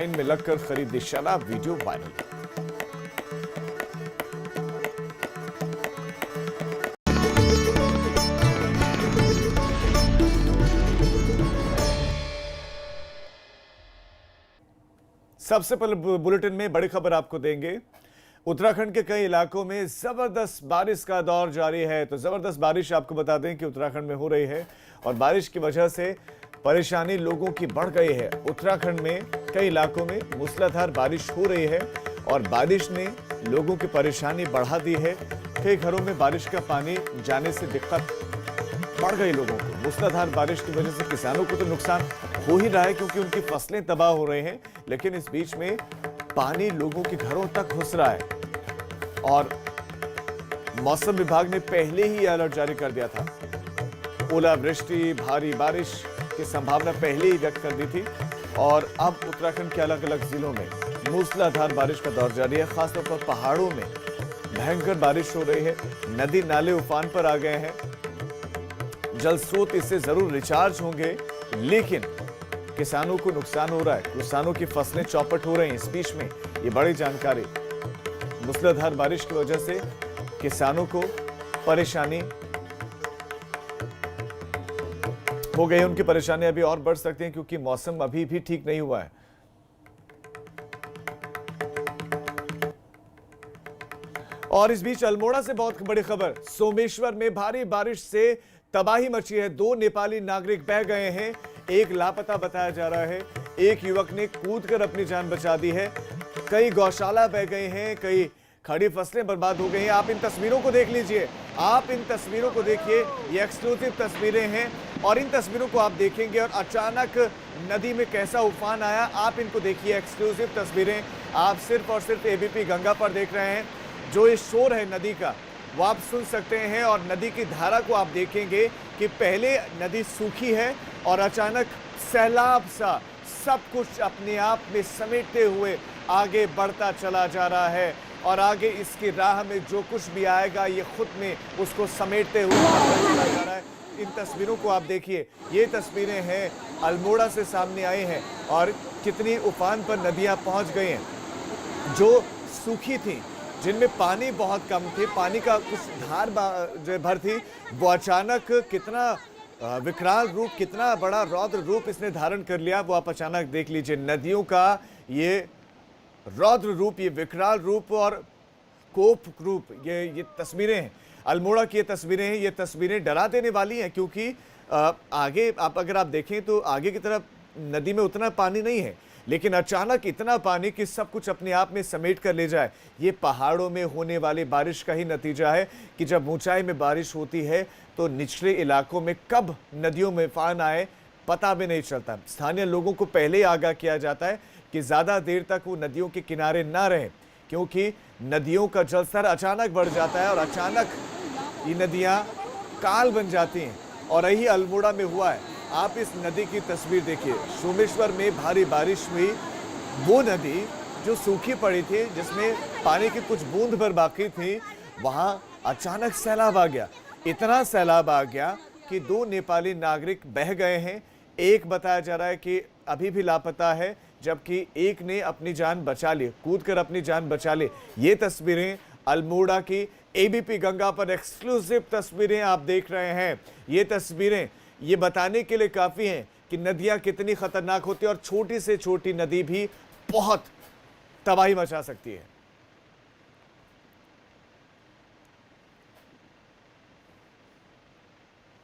Line में लगकर खरीदी शराब, वीडियो वायरल। सबसे पहले बुलेटिन में बड़ी खबर आपको देंगे। उत्तराखंड के कई इलाकों में जबरदस्त बारिश का दौर जारी है। तो जबरदस्त बारिश आपको बता दें कि उत्तराखंड में हो रही है और बारिश की वजह से परेशानी लोगों की बढ़ गई है। उत्तराखंड में कई इलाकों में मूसलाधार बारिश हो रही है और बारिश ने लोगों की परेशानी बढ़ा दी है। कई घरों में बारिश का पानी जाने से दिक्कत बढ़ गई लोगों को। मूसलाधार बारिश की वजह से किसानों को तो नुकसान हो ही रहा है क्योंकि उनकी फसलें तबाह हो रही हैं, लेकिन इस बीच में पानी लोगों के घरों तक घुस रहा है और मौसम विभाग ने पहले ही अलर्ट जारी कर दिया था। ओलावृष्टि, भारी बारिश की संभावना पहले ही व्यक्त कर दी थी और अब उत्तराखंड के अलग अलग जिलों में मूसलाधार बारिश का दौर जारी है। खासतौर पर पहाड़ों में भयंकर बारिश हो रही है। नदी नाले उफान पर आ गए हैं। जल स्रोत इससे जरूर रिचार्ज होंगे, लेकिन किसानों को नुकसान हो रहा है। किसानों की फसलें चौपट हो रही हैं। इस बीच में ये बड़ी जानकारी, मूसलाधार बारिश की वजह से किसानों को परेशानी हो गई। उनकी परेशानी अभी और बढ़ सकती है क्योंकि मौसम अभी भी ठीक नहीं हुआ है। और इस बीच अल्मोड़ा से बहुत बड़ी खबर। सोमेश्वर में भारी बारिश से तबाही मची है। 2 नेपाली नागरिक बह गए हैं, एक लापता बताया जा रहा है। एक युवक ने कूदकर अपनी जान बचा दी है। कई गौशाला बह गए हैं, कई खड़ी फसलें बर्बाद हो गई हैं। आप इन तस्वीरों को देख लीजिए, आप इन तस्वीरों को देखिए। ये एक्सक्लूसिव तस्वीरें हैं और इन तस्वीरों को आप देखेंगे और अचानक नदी में कैसा उफान आया, आप इनको देखिए। एक्सक्लूसिव तस्वीरें आप सिर्फ और सिर्फ एबीपी गंगा पर देख रहे हैं। जो ये शोर है नदी का वो आप सुन सकते हैं और नदी की धारा को आप देखेंगे कि पहले नदी सूखी है और अचानक सैलाब सा सब कुछ अपने आप में समेटते हुए आगे बढ़ता चला जा रहा है और आगे इसकी राह में जो कुछ भी आएगा ये खुद में उसको समेटते हुए चला जा रहा है। इन तस्वीरों को आप देखिए, ये तस्वीरें हैं अल्मोड़ा से सामने आई हैं और कितनी उफान पर नदियां पहुंच गई हैं। जो सूखी थी, जिनमें पानी बहुत कम थे, पानी का कुछ धार जो भर थी, वो अचानक कितना विकराल रूप, कितना बड़ा रौद्र रूप इसने धारण कर लिया, वो आप अचानक देख लीजिए। नदियों का ये रौद्र रूप, ये विकराल रूप और कोप रूप, ये तस्वीरें हैं अल्मोड़ा की। ये तस्वीरें हैं, ये तस्वीरें डरा देने वाली हैं क्योंकि आगे अगर आप देखें तो आगे की तरफ नदी में उतना पानी नहीं है, लेकिन अचानक इतना पानी कि सब कुछ अपने आप में समेट कर ले जाए। ये पहाड़ों में होने वाली बारिश का ही नतीजा है कि जब ऊंचाई में बारिश होती है तो निचले इलाकों में कब नदियों में उफान आए पता भी नहीं चलता। स्थानीय लोगों को पहले ही आगाह किया जाता है कि ज़्यादा देर तक वो नदियों के किनारे ना रहें क्योंकि नदियों का जलस्तर अचानक बढ़ जाता है और अचानक ये नदियाँ काल बन जाती हैं और यही अल्मोड़ा में हुआ है। आप इस नदी की तस्वीर देखिए। सोमेश्वर में भारी बारिश हुई, वो नदी जो सूखी पड़ी थी, जिसमें पानी की कुछ बूंद भर बाकी थी, वहां अचानक सैलाब आ गया। इतना सैलाब आ गया कि 2 नेपाली नागरिक बह गए हैं। एक बताया जा रहा है कि अभी भी लापता है, जबकि एक ने अपनी जान बचा ली, कूदकर अपनी जान बचा ली। ये तस्वीरें अल्मोड़ा की एबीपी गंगा पर एक्सक्लूसिव तस्वीरें आप देख रहे हैं। ये तस्वीरें ये बताने के लिए काफ़ी हैं कि नदियाँ कितनी खतरनाक होती है और छोटी से छोटी नदी भी बहुत तबाही मचा सकती है।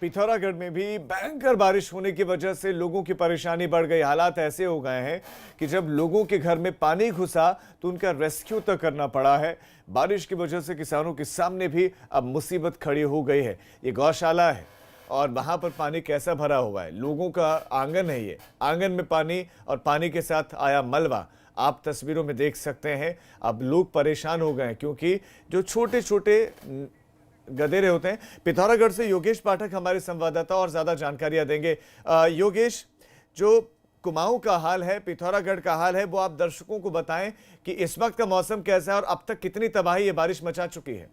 पिथौरागढ़ में भी भयंकर बारिश होने की वजह से लोगों की परेशानी बढ़ गई। हालात ऐसे हो गए हैं कि जब लोगों के घर में पानी घुसा तो उनका रेस्क्यू तक करना पड़ा है। बारिश की वजह से किसानों के सामने भी अब मुसीबत खड़ी हो गई है। ये गौशाला है और वहां पर पानी कैसा भरा हुआ है, लोगों का आंगन है, ये आंगन में पानी और पानी के साथ आया मलबा आप तस्वीरों में देख सकते हैं। अब लोग परेशान हो गए हैं क्योंकि जो छोटे छोटे गधेरे होते हैं। पिथौरागढ़ से योगेश पाठक हमारे संवाददाता और ज्यादा जानकारियां देंगे। योगेश, जो कुमाऊं का हाल है, पिथौरागढ़ का हाल है, वो आप दर्शकों को बताएं कि इस वक्त का मौसम कैसा है और अब तक कितनी तबाही ये बारिश मचा चुकी है।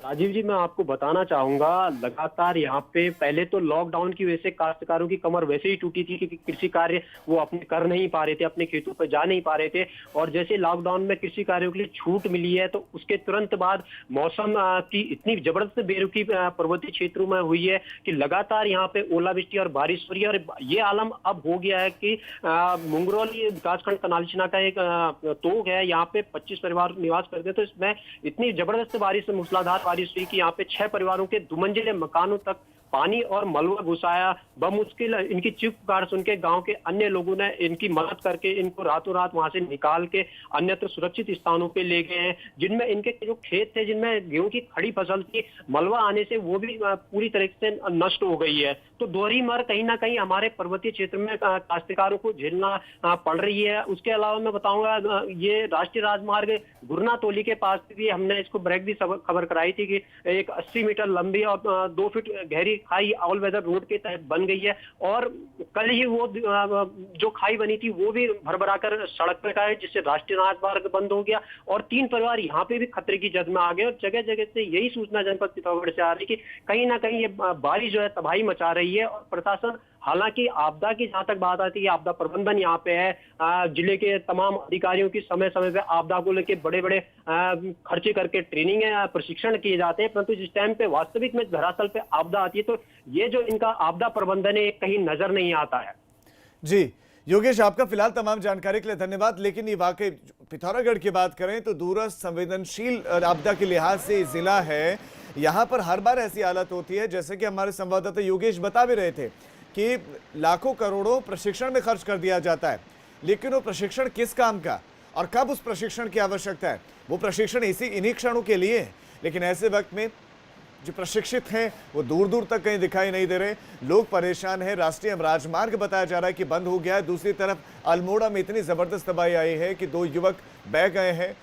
राजीव जी, मैं आपको बताना चाहूंगा, लगातार यहाँ पे पहले तो लॉकडाउन की वजह से काश्तकारों की कमर वैसे ही टूटी थी कि कृषि कार्य वो अपने कर नहीं पा रहे थे, अपने खेतों पर जा नहीं पा रहे थे। और जैसे लॉकडाउन में कृषि कार्यों के लिए छूट मिली है, तो उसके तुरंत बाद मौसम की इतनी जबरदस्त बेरुखी पर्वतीय क्षेत्रों में हुई है कि लगातार यहाँ पे ओलावृष्टि और बारिश हो रही है। और ये आलम अब हो गया है कि मुंगरौली विकासखंड कनालीचना का एक तोग है, यहाँ पे 25 परिवार निवास करते हैं। तो इसमें इतनी जबरदस्त बारिश, मूसलाधार बारिश हुई कि यहाँ पे 6 परिवारों के दुमंजिले मकानों तक पानी और मलबा घुसाया। बमुश्किल इनकी चीख पुकार सुन के गांव के अन्य लोगों ने इनकी मदद करके इनको रातों रात वहां से निकाल के अन्यत्र सुरक्षित स्थानों पे ले गए हैं, जिनमें इनके जो खेत थे, जिनमें गेहूं की खड़ी फसल थी, मलबा आने से वो भी पूरी तरह से नष्ट हो गई है। तो दोहरी मार कहीं ना कहीं हमारे पर्वतीय क्षेत्र में काश्तकारों को झेलना पड़ रही है। उसके अलावा मैं बताऊंगा, ये राष्ट्रीय राजमार्ग गुरना तोली के पास भी हमने इसको ब्रेक भी खबर कराई थी कि एक 80 मीटर लंबी और 2 फीट गहरी खाई ऑल वेदर रोड के तहत बन गई है। और कल ही वो जो खाई बनी थी वो भी भरभराकर सड़क पर है, जिससे राष्ट्रीय राजमार्ग बंद हो गया और 3 परिवार यहाँ पे भी खतरे की जद में आ गए। और जगह जगह से यही सूचना जनपद पिथौरागढ़ से आ रही कि कहीं ना कहीं ये बारिश जो है तबाही मचा रही है। और प्रशासन, हालांकि आपदा की जहां तक बात आती है, आपदा प्रबंधन यहाँ पे है, जिले के तमाम अधिकारियों की समय समय पे आपदा को लेकर बड़े बड़े खर्चे करके ट्रेनिंग है, प्रशिक्षण किए जाते हैं, परंतु जिस टाइम पे वास्तविक में धरातल पे आपदा आती है तो ये जो इनका आपदा प्रबंधन है कहीं नजर नहीं आता है। जी योगेश, आपका फिलहाल तमाम जानकारी के लिए धन्यवाद। लेकिन ये वाकई पिथौरागढ़ की बात करें तो दूरस्थ संवेदनशील आपदा के लिहाज से जिला है, यहाँ पर हर बार ऐसी हालत होती है, जैसे कि हमारे संवाददाता योगेश बता भी रहे थे कि लाखों करोड़ों प्रशिक्षण में खर्च कर दिया जाता है, लेकिन वो प्रशिक्षण किस काम का और कब उस प्रशिक्षण की आवश्यकता है, वो प्रशिक्षण इन्हीं क्षणों के लिए है। लेकिन ऐसे वक्त में जो प्रशिक्षित हैं वो दूर दूर तक कहीं दिखाई नहीं दे रहे, लोग परेशान हैं। राष्ट्रीय राजमार्ग बताया जा रहा है कि बंद हो गया है। दूसरी तरफ अल्मोड़ा में इतनी जबरदस्त तबाही आई है कि 2 युवक बह गए हैं।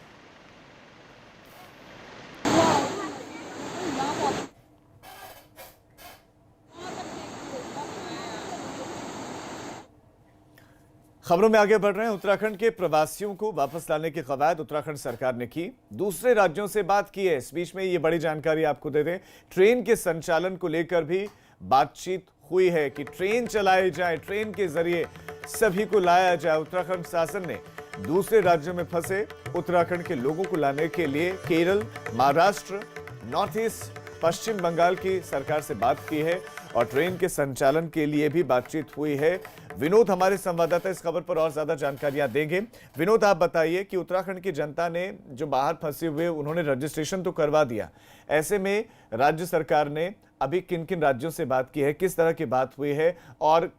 खबरों में आगे बढ़ रहे हैं। उत्तराखंड के प्रवासियों को वापस लाने की कवायद उत्तराखंड सरकार ने की, दूसरे राज्यों से बात की है। इस बीच में ये बड़ी जानकारी आपको दे दें, ट्रेन के संचालन को लेकर भी बातचीत हुई है कि ट्रेन चलाई जाए, ट्रेन के जरिए सभी को लाया जाए। उत्तराखंड शासन ने दूसरे राज्यों में फंसे उत्तराखंड के लोगों को लाने के लिए केरल, महाराष्ट्र, नॉर्थ ईस्ट, पश्चिम बंगाल की सरकार से बात की है और ट्रेन के संचालन के लिए भी बातचीत हुई है। विनोद हमारे संवाददाता इस खबर पर और ज्यादा जानकारियां देंगे। विनोद, आप बताइए कि उत्तराखंड की जनता ने जो बाहर फंसे हुए उन्होंने रजिस्ट्रेशन तो करवा दिया, ऐसे में राज्य सरकार ने अभी किन किन राज्यों से बात की है, किस तरह की बात हुई है और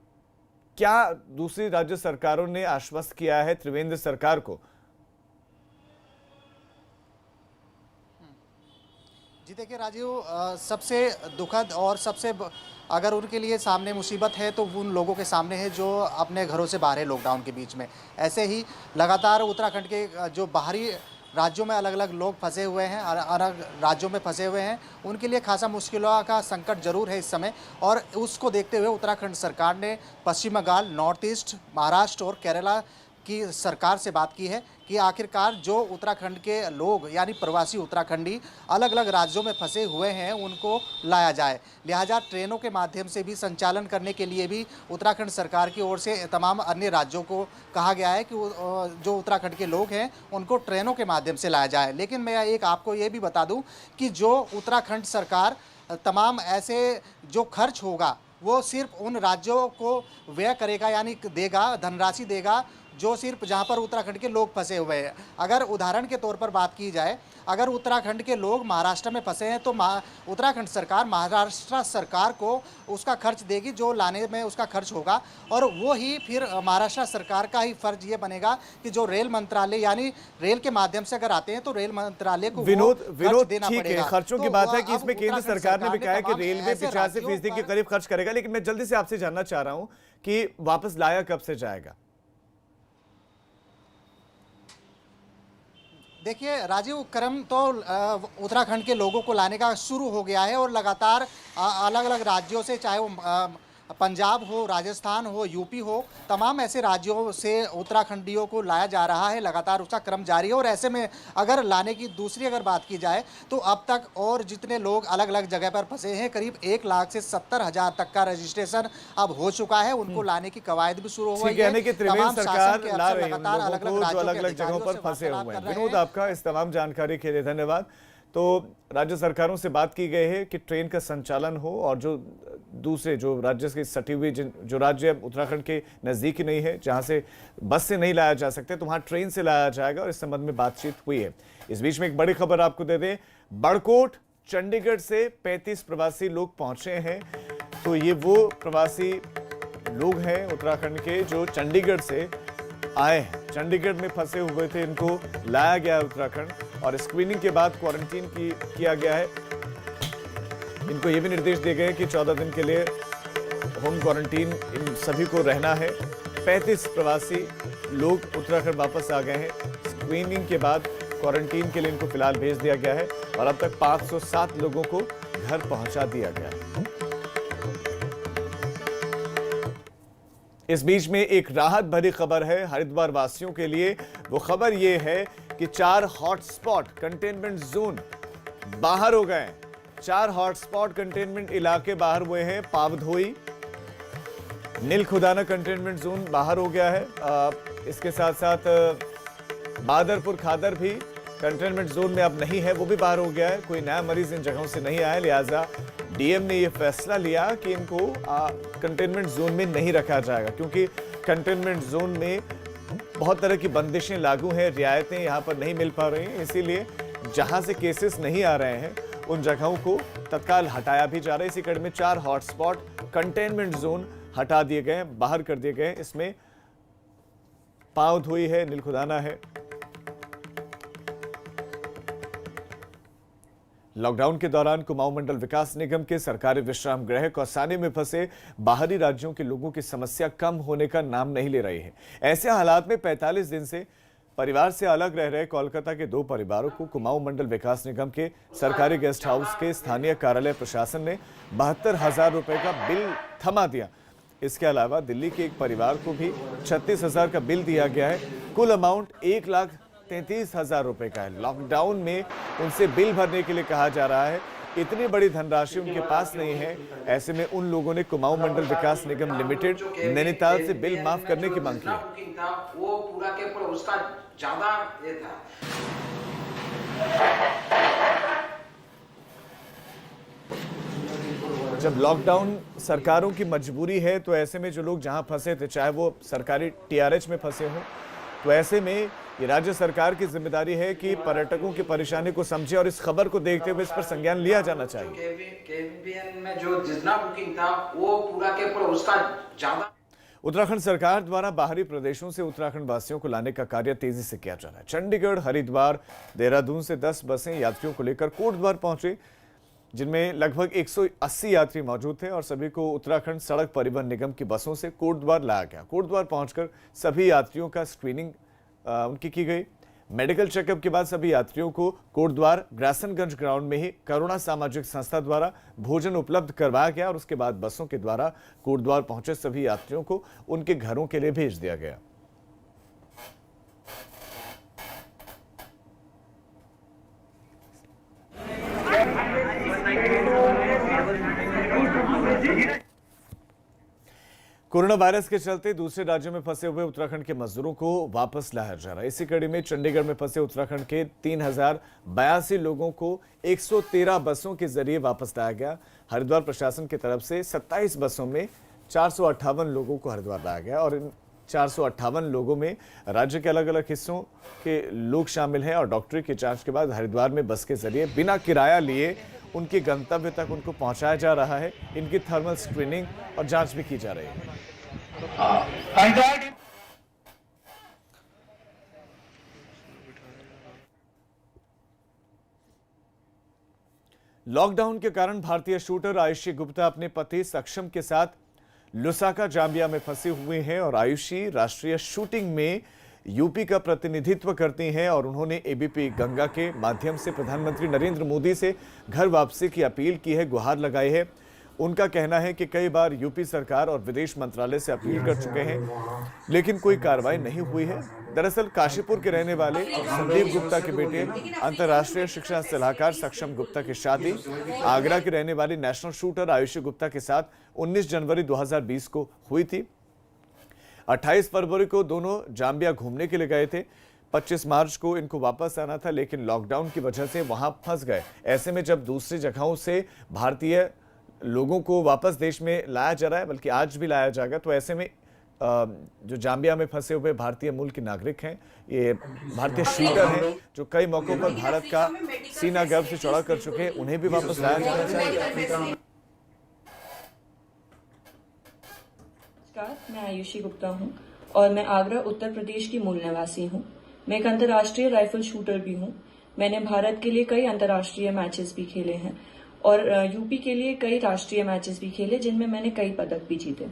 क्या दूसरी राज्य सरकारों ने आश्वस्त किया है त्रिवेंद्र सरकार को? जी देखिए राजीव, सबसे दुखद और सबसे अगर उनके लिए सामने मुसीबत है तो उन लोगों के सामने है जो अपने घरों से बाहर है लॉकडाउन के बीच में। ऐसे ही लगातार उत्तराखंड के जो बाहरी राज्यों में अलग अलग लोग फंसे हुए हैं, अलग राज्यों में फंसे हुए हैं, उनके लिए खासा मुश्किलों का संकट जरूर है इस समय। और उसको देखते हुए उत्तराखंड सरकार ने पश्चिम बंगाल, नॉर्थ ईस्ट, महाराष्ट्र और केरला की सरकार से बात की है कि आखिरकार जो उत्तराखंड के लोग यानी प्रवासी उत्तराखंडी अलग अलग राज्यों में फंसे हुए हैं उनको लाया जाए। लिहाजा ट्रेनों के माध्यम से भी संचालन करने के लिए भी उत्तराखंड सरकार की ओर से तमाम अन्य राज्यों को कहा गया है कि जो उत्तराखंड के लोग हैं उनको ट्रेनों के माध्यम से लाया जाए। लेकिन मैं एक आपको ये भी बता दूँ कि जो उत्तराखंड सरकार तमाम ऐसे जो खर्च होगा वो सिर्फ उन राज्यों को व्यय करेगा, यानी देगा, धनराशि देगा जो सिर्फ जहां पर उत्तराखंड के लोग फंसे हुए हैं। अगर उदाहरण के तौर पर बात की जाए, अगर उत्तराखंड के लोग महाराष्ट्र में फंसे हैं तो उत्तराखंड सरकार महाराष्ट्र सरकार को उसका खर्च देगी, जो लाने में उसका खर्च होगा। और वो ही फिर महाराष्ट्र सरकार का ही फर्ज ये बनेगा कि जो रेल मंत्रालय यानी रेल के माध्यम से अगर आते हैं तो रेल मंत्रालय को विनोद देना ठीक पड़ेगा। है, खर्चों की बात है कि इसमें केंद्र सरकार ने भी कहा है कि रेलवे 85% के करीब खर्च करेगा। लेकिन मैं जल्दी से आपसे जानना चाह रहा हूं कि वापस लाया कब से जाएगा? देखिए राजीव, क्रम तो उत्तराखंड के लोगों को लाने का शुरू हो गया है और लगातार अलग अलग राज्यों से, चाहे वो पंजाब हो, राजस्थान हो, यूपी हो, तमाम ऐसे राज्यों से उत्तराखंडियों को लाया जा रहा है। लगातार उसका क्रम जारी है और ऐसे में अगर लाने की दूसरी अगर बात की जाए तो अब तक और जितने लोग अलग अलग जगह पर फंसे हैं, करीब 1 लाख से 70,000 तक का रजिस्ट्रेशन अब हो चुका है। उनको लाने की कवायद भी शुरू हो गई है। यानी कि त्रिवेंद्र तमाम सरकार शासन के ला अफसर रही है उन लगातार लोगों को जो अलग-अलग अलग-अलग जगहों पर राज्यों फंसे से हुए वार्तालाप हैं। कर रहे विनोद, हैं। आपका इस तमाम जानकारी के लिए धन्यवाद। तो राज्य सरकारों से बात की गई है कि ट्रेन का संचालन हो और जो दूसरे जो राज्य से सटी हुई जो राज्य उत्तराखंड के नजदीक ही नहीं है, जहां से बस से नहीं लाया जा सकता, तो वहां ट्रेन से लाया जाएगा और इस संबंध में बातचीत हुई है। इस बीच में एक बड़ी खबर आपको दे दें, बड़कोट चंडीगढ़ से 35 प्रवासी लोग पहुंचे हैं। तो ये वो प्रवासी लोग हैं उत्तराखंड के जो चंडीगढ़ से आए हैं, चंडीगढ़ में फंसे हुए थे, इनको लाया गया है उत्तराखंड और स्क्रीनिंग के बाद क्वारंटीन किया गया है। इनको ये भी निर्देश दिए गए कि 14 दिन के लिए होम क्वारंटीन इन सभी को रहना है। 35 प्रवासी लोग उत्तराखंड वापस आ गए हैं। स्क्रीनिंग के बाद क्वारंटीन के लिए इनको फिलहाल भेज दिया गया है और अब तक 507 लोगों को घर पहुंचा दिया गया है। इस बीच में एक राहत भरी खबर है हरिद्वार वासियों के लिए। वो खबर ये है कि 4 हॉटस्पॉट कंटेनमेंट जोन बाहर हो गए। 4 हॉटस्पॉट कंटेनमेंट इलाके बाहर हुए हैं। पावधोई, नीलखुदाना कंटेनमेंट जोन बाहर हो गया है। इसके साथ साथ बादरपुर खादर भी कंटेनमेंट जोन में अब नहीं है, वो भी बाहर हो गया है। कोई नया मरीज इन जगहों से नहीं आया, लिहाजा डीएम ने यह फैसला लिया कि इनको कंटेनमेंट जोन में नहीं रखा जाएगा, क्योंकि कंटेनमेंट जोन में बहुत तरह की बंदिशें लागू हैं, रियायतें यहां पर नहीं मिल पा रही हैं। इसीलिए जहां से केसेस नहीं आ रहे हैं उन जगहों को तत्काल हटाया भी जा रहा है। इसी कड़ी में 4 हॉटस्पॉट कंटेनमेंट जोन हटा दिए गए, बाहर कर दिए गए। इसमें पावधोई है, नीलखुदाना है। लॉकडाउन के दौरान कुमाऊं मंडल विकास निगम के सरकारी विश्राम गृह कौसानी में फंसे बाहरी राज्यों के लोगों की समस्या कम होने का नाम नहीं ले रही है। ऐसे हालात में 45 दिन से परिवार से अलग रह रहे कोलकाता के 2 परिवारों को कुमाऊं मंडल विकास निगम के सरकारी गेस्ट हाउस के स्थानीय कार्यालय प्रशासन ने 72,000 रुपए का बिल थमा दिया। इसके अलावा दिल्ली के एक परिवार को भी 36,000 का बिल दिया गया है। कुल अमाउंट 1,33,000 रुपए का है। लॉकडाउन में उनसे बिल भरने के लिए कहा जा रहा है। इतनी बड़ी धनराशि उनके पास नहीं है। ऐसे में उन लोगों ने कुमाऊं मंडल विकास निगम लिमिटेड नैनीताल से बिल माफ करने की मांग की है। वो पूरा के पूरा उसका ज्यादा ये था। जब लॉकडाउन सरकारों की मजबूरी है, तो ऐसे में जो लोग जहां फंसे थे, चाहे वो सरकारी टीआरएच में फंसे हों, तो ऐसे में ये राज्य सरकार की जिम्मेदारी है कि पर्यटकों की परेशानी को समझे और इस खबर को देखते हुए इस पर संज्ञान लिया जाना चाहिए। केवीएन में जो जितना बुकिंग था वो पूरा के पूरा उसका ज्यादा। उत्तराखंड सरकार द्वारा बाहरी प्रदेशों से उत्तराखंड वासियों को लाने का कार्य तेजी से किया जा रहा है। चंडीगढ़, हरिद्वार, देहरादून से 10 बसें यात्रियों को लेकर कोटद्वार पहुंची, जिनमें लगभग 180 यात्री मौजूद थे और सभी को उत्तराखंड सड़क परिवहन निगम की बसों से कोटद्वार लाया गया। कोटद्वार पहुंचकर सभी यात्रियों का स्क्रीनिंग उनकी की गई। मेडिकल चेकअप के बाद सभी यात्रियों को कोटद्वार ग्रासनगंज ग्राउंड में ही करुणा सामाजिक संस्था द्वारा भोजन उपलब्ध करवाया गया और उसके बाद बसों के द्वारा कोटद्वार पहुंचे सभी यात्रियों को उनके घरों के लिए भेज दिया गया। कोरोना वायरस के चलते दूसरे राज्यों में फंसे हुए उत्तराखंड के मजदूरों को वापस लाया जा रहा है। इसी कड़ी में चंडीगढ़ में फंसे उत्तराखंड के 3,082 लोगों को 113 बसों के जरिए वापस लाया गया। हरिद्वार प्रशासन की तरफ से 27 बसों में 458 लोगों को हरिद्वार लाया गया और इन 458 लोगों में राज्य के अलग अलग हिस्सों के लोग शामिल हैं और डॉक्टरी की जांच के बाद हरिद्वार में बस के जरिए बिना किराया लिए उनके गंतव्य तक उनको पहुंचाया जा रहा है। इनकी थर्मल स्क्रीनिंग और जांच भी की जा रही है। लॉकडाउन के कारण भारतीय शूटर आयुषी गुप्ता अपने पति सक्षम के साथ लुसाका जाम्बिया में फंसी हुई हैं और आयुषी राष्ट्रीय शूटिंग में यूपी का प्रतिनिधित्व करती हैं और उन्होंने एबीपी गंगा के माध्यम से प्रधानमंत्री नरेंद्र मोदी से घर वापसी की अपील की है, गुहार लगाई है। उनका कहना है कि कई बार यूपी सरकार और विदेश मंत्रालय से अपील कर चुके हैं, लेकिन कोई कार्रवाई नहीं हुई है। दरअसल काशीपुर के रहने वाले संदीप गुप्ता के बेटे अंतर्राष्ट्रीय शिक्षा सलाहकार सक्षम गुप्ता की शादी आगरा के रहने वाली नेशनल शूटर आयुषी गुप्ता के साथ 19 जनवरी 2020 को हुई थी। 28 फरवरी को दोनों जाम्बिया घूमने के लिए गए थे। 25 मार्च को इनको वापस आना था, लेकिन लॉकडाउन की वजह से वहां फंस गए। ऐसे में जब दूसरी जगहों से भारतीय लोगों को वापस देश में लाया जा रहा है, बल्कि आज भी लाया जाएगा, तो ऐसे में जो जाम्बिया में फंसे हुए भारतीय मूल के नागरिक हैं, ये भारतीय शूटर हैं जो कई मौकों पर भारत का सीना गर्व से चौड़ा कर चुके हैं, उन्हें भी वापस लाया जाना चाहिए। नमस्कार, मैं आयुषी गुप्ता हूं और मैं आगरा उत्तर प्रदेश की मूल निवासी हूं। मैं एक अंतर्राष्ट्रीय राइफल शूटर भी हूं। मैंने भारत के लिए कई अंतर्राष्ट्रीय मैचेस भी खेले हैं और यूपी के लिए कई राष्ट्रीय मैचेस भी खेले, जिनमें मैंने कई पदक भी जीते।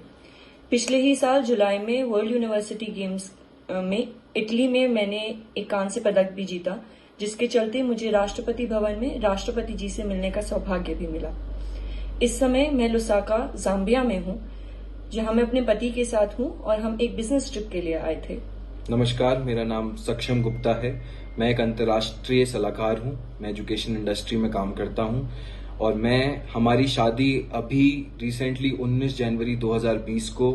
पिछले ही साल जुलाई में वर्ल्ड यूनिवर्सिटी गेम्स में इटली में मैंने एक कांस्य पदक भी जीता, जिसके चलते मुझे राष्ट्रपति भवन में राष्ट्रपति जी से मिलने का सौभाग्य भी मिला। इस समय मैं लुसाका जाम्बिया में हूं, जहां मैं अपने पति के साथ हूं और हम एक बिजनेस ट्रिप के लिए आए थे। नमस्कार, मेरा नाम सक्षम गुप्ता है। मैं एक अंतर्राष्ट्रीय सलाहकार हूं। मैं एजुकेशन इंडस्ट्री में काम करता हूं और हमारी शादी अभी रिसेंटली 19 जनवरी 2020 को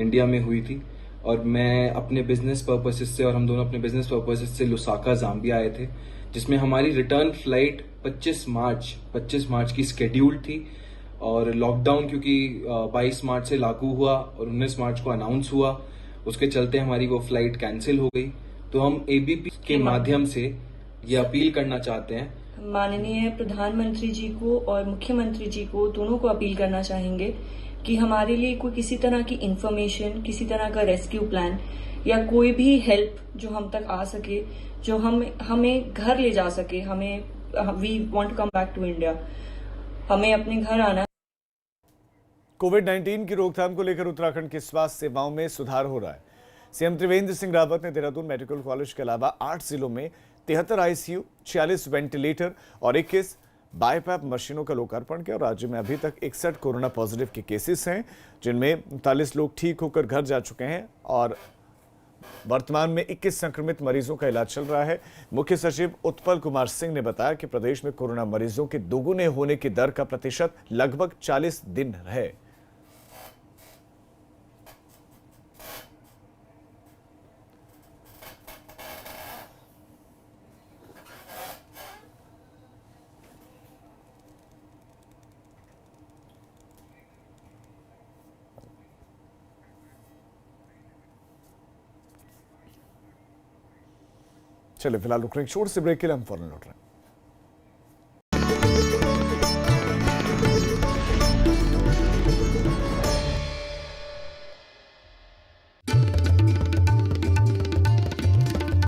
इंडिया में हुई थी और मैं अपने बिजनेस पर्पसेस से और हम दोनों अपने बिजनेस पर्पसेस से लुसाका जाम्बिया आए थे, जिसमें हमारी रिटर्न फ्लाइट 25 मार्च की स्केड्यूल थी और लॉकडाउन क्योंकि 22 मार्च से लागू हुआ और 19 मार्च को अनाउंस हुआ, उसके चलते हमारी वो फ्लाइट कैंसिल हो गई। तो हम एबीपी के माध्यम से ये अपील करना चाहते हैं, माननीय प्रधानमंत्री जी को और मुख्यमंत्री जी को, दोनों को अपील करना चाहेंगे कि हमारे लिए कोई किसी तरह की इंफॉर्मेशन, किसी तरह का रेस्क्यू प्लान या कोई भी हेल्प जो हम तक आ सके, जो हमें घर ले जा सके। We want to come back to India, हमें अपने घर आना। कोविड-19 की रोकथाम को लेकर उत्तराखंड की स्वास्थ्य सेवाओं में सुधार हो रहा है। सीएम त्रिवेंद्र सिंह रावत ने देहरादून मेडिकल कॉलेज के अलावा 8 जिलों में 73 आईसीयू, 46 वेंटिलेटर और 21 बाईपैप मशीनों का लोकार्पण किया। और राज्य में अभी तक 61 कोरोना पॉजिटिव के केसेस हैं, जिनमें 39 लोग ठीक होकर घर जा चुके हैं और वर्तमान में 21 संक्रमित मरीजों का इलाज चल रहा है। मुख्य सचिव उत्पल कुमार सिंह ने बताया कि प्रदेश में कोरोना मरीजों के दोगुने होने की दर का प्रतिशत लगभग 40 दिन है। चलिए फिलहाल रुक रहे हैं, छोटे से ब्रेक के लिए हम फौरन लौट रहे हैं।